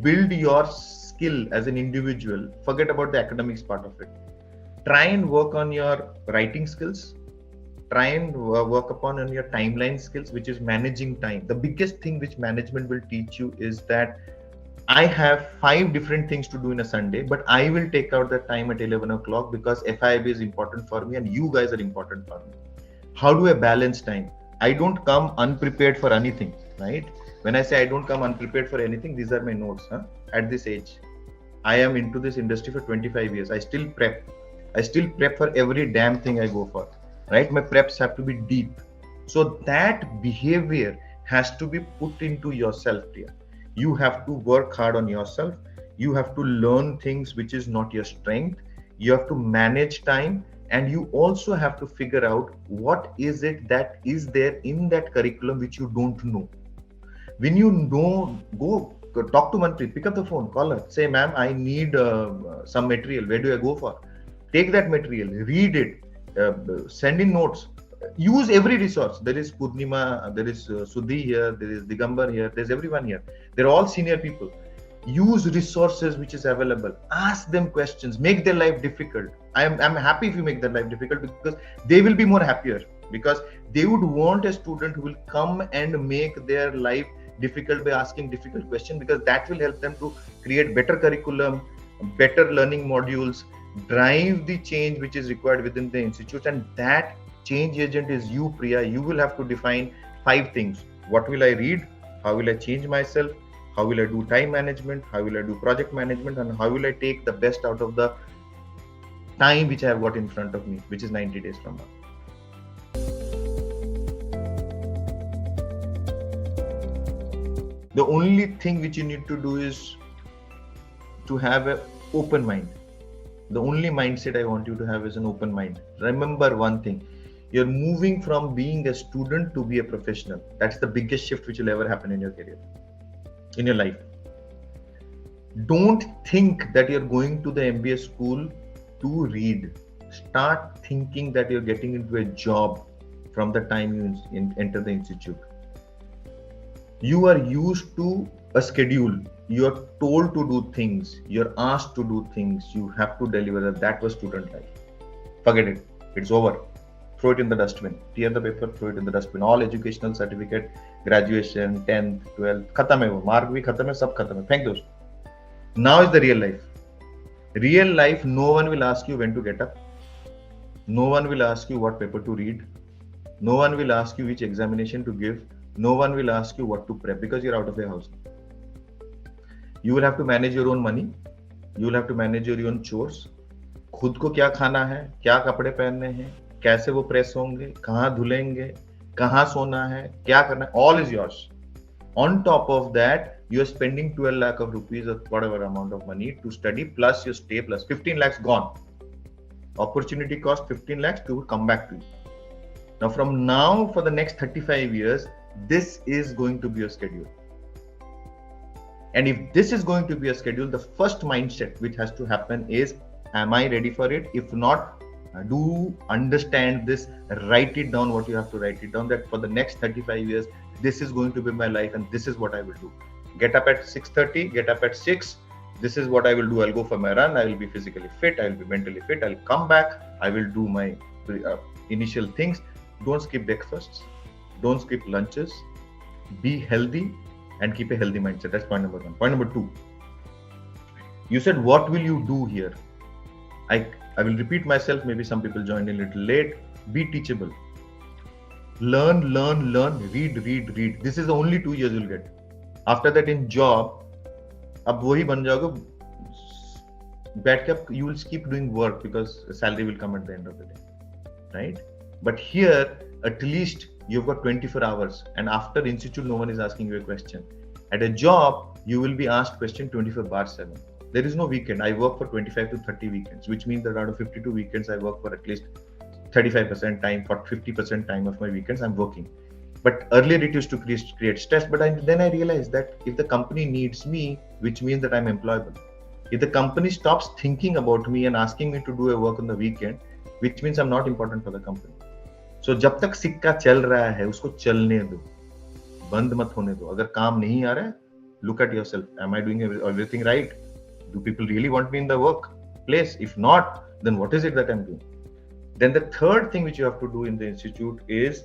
build your skill as an individual, forget about the academics part of it. Try and work on your writing skills. Try and work upon on your timeline skills, which is managing time. The biggest thing which management will teach you is that I have 5 different things to do in a Sunday, but I will take out the time at 11 o'clock because FIIB is important for me and you guys are important for me. How do I balance time? I don't come unprepared for anything, right? When I say I don't come unprepared for anything, these are my notes. At this age, I am into this industry for 25 years. I still prep. I still prep for every damn thing I go for, right? My preps have to be deep. So that behavior has to be put into yourself, Priya. You have to work hard on yourself. You have to learn things which is not your strength. You have to manage time, and you also have to figure out what is it that is there in that curriculum which you don't know. When you know, go talk to Manpreet, pick up the phone, call her, say, ma'am, I need some material. Where do I go for? Take that material, read it, send in notes. Use every resource. There is Purnima, there is Sudhi here, there is Digambar here, there's everyone here. They're all senior people. Use resources which is available. Ask them questions. Make their life difficult. I'm happy if you make their life difficult because they will be more happier, because they would want a student who will come and make their life difficult by asking difficult questions, because that will help them to create better curriculum, better learning modules, drive the change which is required within the institute. And that change agent is you, Priya. You will have to define 5 things. What will I read? How will I change myself? How will I do time management? How will I do project management? And how will I take the best out of the time which I have got in front of me, which is 90 days from now. The only thing which you need to do is to have an open mind. The only mindset I want you to have is an open mind. Remember one thing. You're moving from being a student to be a professional. That's the biggest shift which will ever happen in your career, in your life. Don't think that you're going to the MBA school to read. Start thinking that you're getting into a job from the time you enter the institute. You are used to a schedule. You're told to do things. You're asked to do things. You have to deliver. That was student life. Forget it. It's over. Throw it in the dustbin. Tear the paper, throw it in the dustbin. All educational certificate, graduation, 10th, 12th, khatam hai wo. Mark bhi khatam hai, sab khatam hai. Thank those. Now is the real life. Real life, no one will ask you when to get up. No one will ask you what paper to read. No one will ask you which examination to give. No one will ask you what to prep, because you're out of your house. You will have to manage your own money. You will have to manage your own chores. खुद को क्या खाना है, क्या कपड़े पहनने हैं, कैसे वो प्रेस होंगे, कहाँ धुलेंगे, कहाँ सोना है, क्या करना है, all is yours. On top of that, you are spending 12 lakh of rupees or whatever amount of money to study, plus your stay, plus 15 lakhs gone. Opportunity cost 15 lakhs to come back to you. Now, from now for the next 35 years, this is going to be your schedule. And if this is going to be a schedule, the first mindset which has to happen is, am I ready for it? If not, do understand this, write it down what you have to write it down, that for the next 35 years, this is going to be my life and this is what I will do. Get up at 6:30, get up at 6. This is what I will do. I'll go for my run. I will be physically fit. I will be mentally fit. I'll come back. I will do my initial things. Don't skip breakfasts. Don't skip lunches. Be healthy and keep a healthy mindset. That's point number 1. Point number 2. You said, what will you do here? I will repeat myself. Maybe some people joined in a little late. Be teachable. Learn, read. This is the only 2 years you'll get. After that, in job, अब वही बन जाओगे, बैठ के you will keep doing work because salary will come at the end of the day, right? But here, at least you've got 24 hours, and after institute, no one is asking you a question. At a job, you will be asked question 24/7. There is no weekend. I work for 25 to 30 weekends, which means that out of 52 weekends, I work for at least 35% time, for 50% time of my weekends, I'm working. But earlier it used to create stress. But then I realized that if the company needs me, which means that I'm employable. If the company stops thinking about me and asking me to do a work on the weekend, which means I'm not important for the company. So जब तक सिक्का चल रहा है, उसको चलने दो, बंद मत होने दो. अगर काम नहीं आ रहा है, Look at yourself. Am I doing everything right? Do people really want me in the workplace? If not, then what is it that I'm doing? Then the third thing which you have to do in the institute is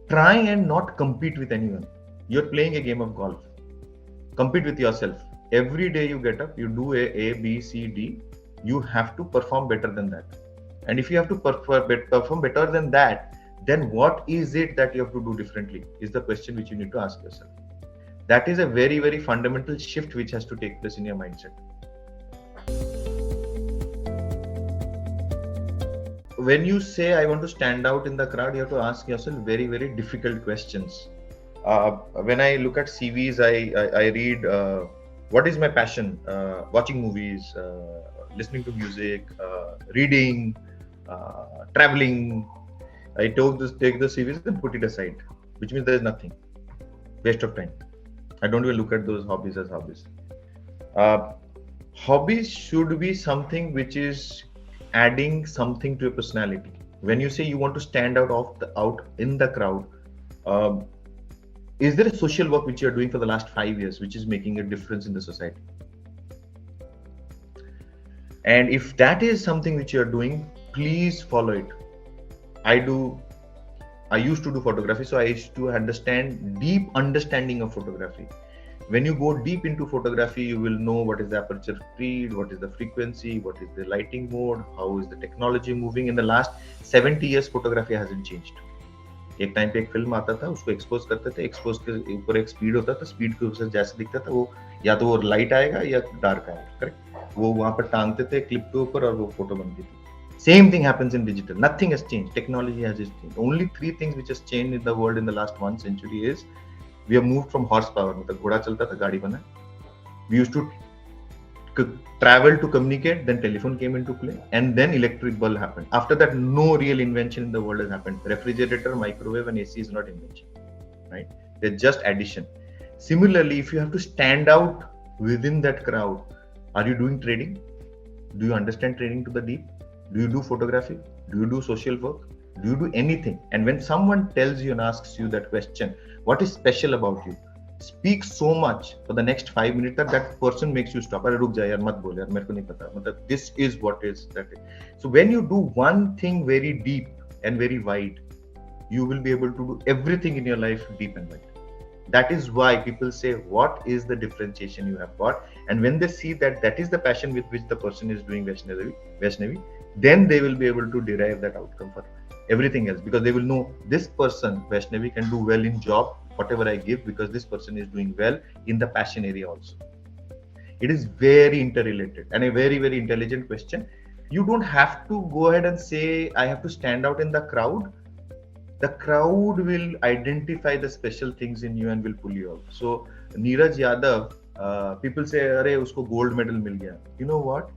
try and not compete with anyone. You're playing a game of golf. Compete with yourself. Every day you get up, you do A, B, C, D. You have to perform better than that. And if you have to perform better than that, then what is it that you have to do differently is the question which you need to ask yourself. That is a very, very fundamental shift which has to take place in your mindset. When you say, I want to stand out in the crowd, you have to ask yourself very, very difficult questions. When I look at CVs, I read, what is my passion? Watching movies, listening to music, reading, traveling. I take the CVs and put it aside, which means there is nothing. Waste of time. I don't even look at those hobbies as hobbies. Hobbies should be something which is adding something to your personality. When you say you want to stand out in the crowd, is there a social work which you are doing for the last 5 years which is making a difference in the society? And if that is something which you are doing, please follow it. I used to do photography, so I used to understand deep understanding of photography. When you go deep into photography, you will know what is the aperture speed, what is the frequency, what is the lighting mode, how is the technology moving. In the last 70 years, photography hasn't changed. एक time पे एक film आता था, उसको expose करते थे, expose के ऊपर एक स्पीड होता था, स्पीड के ऊपर जैसे दिखता था वो या तो वो लाइट आएगा या डार्क आएगा, करेक्ट? वो वहां पर टांगते थे क्लिप के ऊपर और वो फोटो बनती थी. Same thing happens in digital. Nothing has changed. Technology has changed. Only 3 things which has changed in the world in the last 1 century is we have moved from horsepower. मतलब घोड़ा चलता था, गाड़ी बना. We used to travel to communicate, then telephone came into play, and then electric bulb happened. After that, no real invention in the world has happened. Refrigerator, microwave, and AC is not invention, right? They're just addition. Similarly, if you have to stand out within that crowd, are you doing trading? Do you understand trading to the deep? Do you do photography? Do you do social work? Do you do anything? And when someone tells you and asks you that question, what is special about you? Speak so much for the next 5 minutes that person makes you stop. अरे रुक जा यार, मत बोल यार, मेरे को नहीं पता. मतलब this is what is that. So when you do one thing very deep and very wide, you will be able to do everything in your life deep and wide. That is why people say, what is the differentiation you have got? And when they see that that is the passion with which the person is doing Vaishnavi, then they will be able to derive that outcome for everything else, because they will know this person, Vaishnavi, can do well in job, whatever I give, because this person is doing well in the passion area also. It is very interrelated and a very, very intelligent question. You don't have to go ahead and say, I have to stand out in the crowd. The crowd will identify the special things in you and will pull you out. So Neeraj Yadav, people say, "Arey, usko gold medal mil gaya." You know what?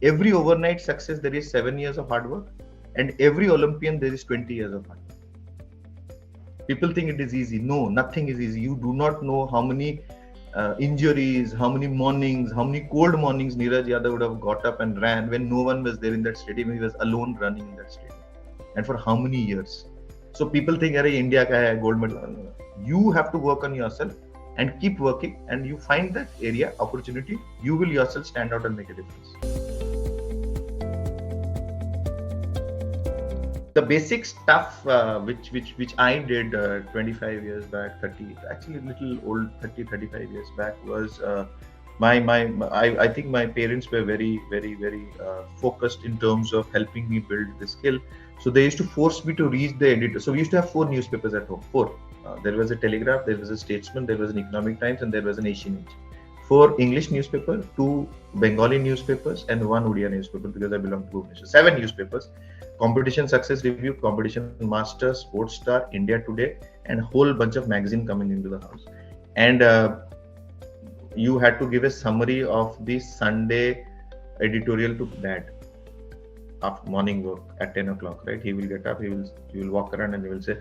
Every overnight success, there is 7 years of hard work, and every Olympian, there is 20 years of hard work. People think it is easy. No, nothing is easy. You do not know how many injuries, how many mornings, how many cold mornings Neeraj Yadav would have got up and ran when no one was there in that stadium. He was alone running in that stadium. And for how many years? So people think, "Arey, India ka hai gold medal." You have to work on yourself and keep working, and you find that area, opportunity, you will yourself stand out and make a difference. The basic stuff which I did 25 years back, 30, actually a little old, 35 years back, was I think my parents were very, very, very focused in terms of helping me build the skill. So they used to force me to read the editor. So we used to have 4 newspapers at home. 4. There was a Telegraph, there was a Statesman, there was an Economic Times, and there was an Asian Age. 4 English newspapers, 2 Bengali newspapers, and 1 Odia newspaper, because I belong to Bhubaneswar. 7 newspapers. Competition Success Review, Competition Master, Sports Star, India Today, and a whole bunch of magazine coming into the house. And you had to give a summary of the Sunday editorial to Dad after morning work at 10 o'clock, right? He will get up, he will walk around and he will say,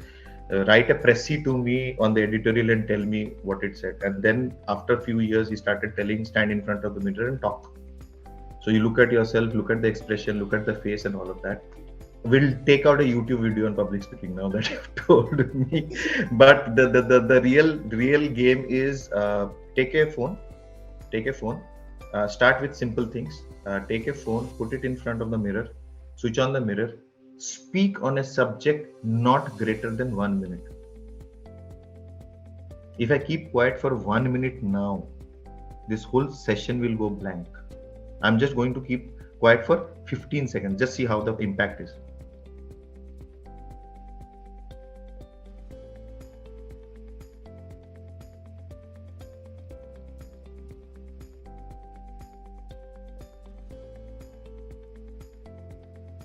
write a pressy to me on the editorial and tell me what it said. And then after a few years, he started telling, stand in front of the mirror and talk. So you look at yourself, look at the expression, look at the face and all of that. We'll take out a YouTube video on public speaking now that you've told me. But the real game is take a phone, start with simple things. Take a phone, put it in front of the mirror, switch on the mirror, speak on a subject not greater than 1 minute. If I keep quiet for 1 minute now, this whole session will go blank. I'm just going to keep quiet for 15 seconds. Just see how the impact is.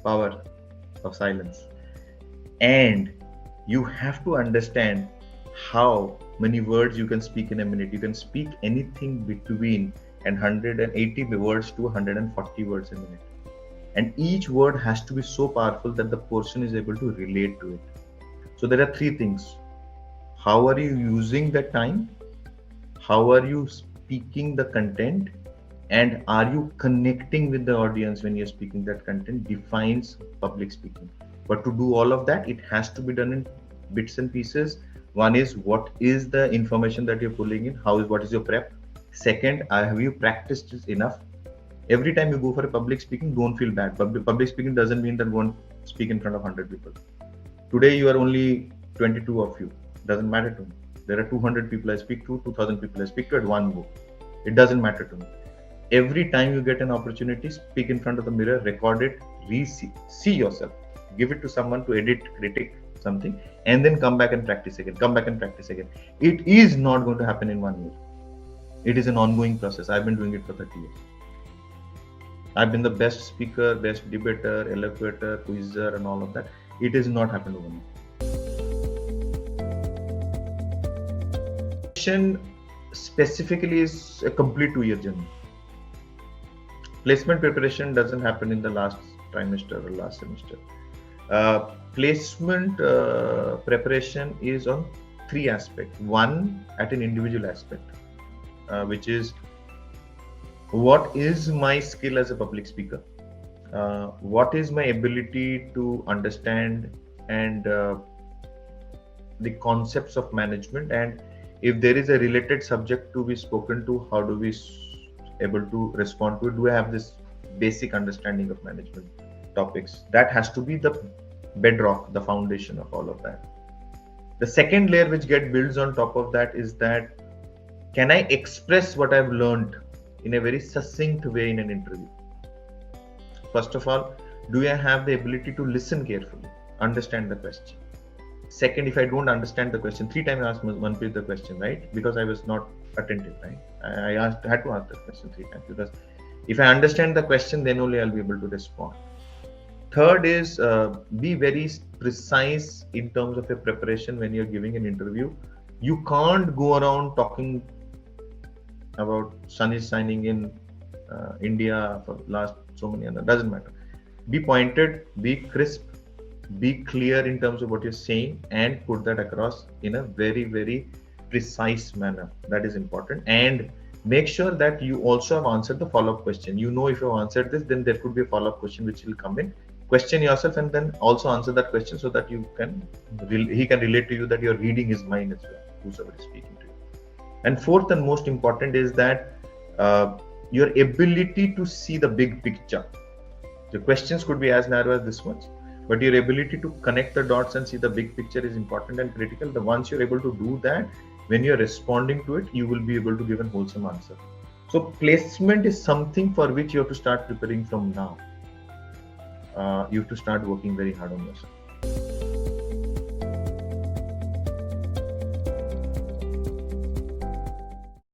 Power of silence. And you have to understand how many words you can speak in a minute. You can speak anything between 180 words to 140 words a minute. And each word has to be so powerful that the person is able to relate to it. So there are three things. How are you using the time? How are you speaking the content? And are you connecting with the audience when you're speaking that content defines public speaking. But to do all of that, it has to be done in bits and pieces. One is, what is the information that you're pulling in? What is your prep? Second, have you practiced it enough? Every time you go for a public speaking, don't feel bad. Public speaking doesn't mean that go and speak in front of 100 people. Today you are only 22 of you. Doesn't matter to me. There are 200 people I speak to, 2000 people I speak to at one go. It doesn't matter to me. Every time you get an opportunity, speak in front of the mirror, record it, see yourself, give it to someone to edit, critique something, and then come back and practice again. It is not going to happen in 1 year. It is an ongoing process. I've been doing it for 30 years. I've been the best speaker, best debater, eloquator, quizzer, and all of that. It has not happened overnight. Specifically is a complete 2-year journey. Placement preparation doesn't happen in the last trimester or last semester. Placement preparation is on 3 aspects. One, at an individual aspect, which is, what is my skill as a public speaker? What is my ability to understand and the concepts of management, and if there is a related subject to be spoken to, how do we able to respond to it? Do I have this basic understanding of management topics? That has to be the bedrock, the foundation of all of that. The second layer which builds on top of that is that, can I express what I've learned in a very succinct way in an interview? First of all, do I have the ability to listen carefully, understand the question? Second, if I don't understand the question, 3 times I asked Manpreet the question, right? Because I was not attentive, right? I had to ask the question 3 times, because if I understand the question, then only I'll be able to respond. Third is, be very precise in terms of a preparation when you're giving an interview. You can't go around talking about sun is shining in India for last so many years. Doesn't matter. Be pointed, be crisp, be clear in terms of what you're saying, and put that across in a very, very precise manner. That is important. And make sure that you also have answered the follow-up question. You know, if you have answered this, then there could be a follow-up question which will come in. Question yourself and then also answer that question, so that he can relate to you, that you're reading his mind as well, whosoever is speaking to you. And fourth and most important is that your ability to see the big picture. The questions could be as narrow as this much, but your ability to connect the dots and see the big picture is important and critical. Once you're able to do that, when you're responding to it, you will be able to give a wholesome answer. So placement is something for which you have to start preparing from now. You have to start working very hard on yourself.